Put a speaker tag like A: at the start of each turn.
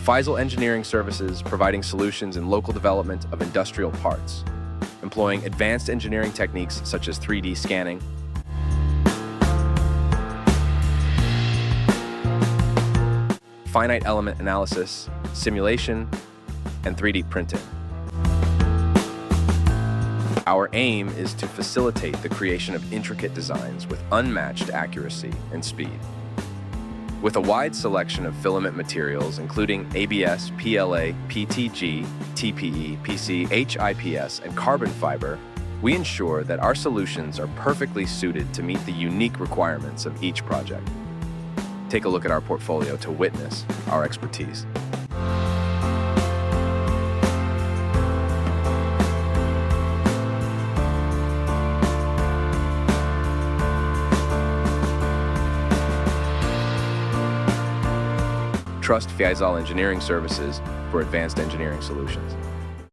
A: Faisal Engineering Services, providing solutions in local development of industrial parts, employing advanced engineering techniques such as 3D scanning, finite element analysis, simulation, and 3D printing. Our aim is to facilitate the creation of intricate designs with unmatched accuracy and speed. With a wide selection of filament materials, including ABS, PLA, PTG, TPE, PC, HIPS, and carbon fiber, we ensure that our solutions are perfectly suited to meet the unique requirements of each project. Take a look at our portfolio to witness our expertise. Trust Faisal Engineering Services for advanced engineering solutions.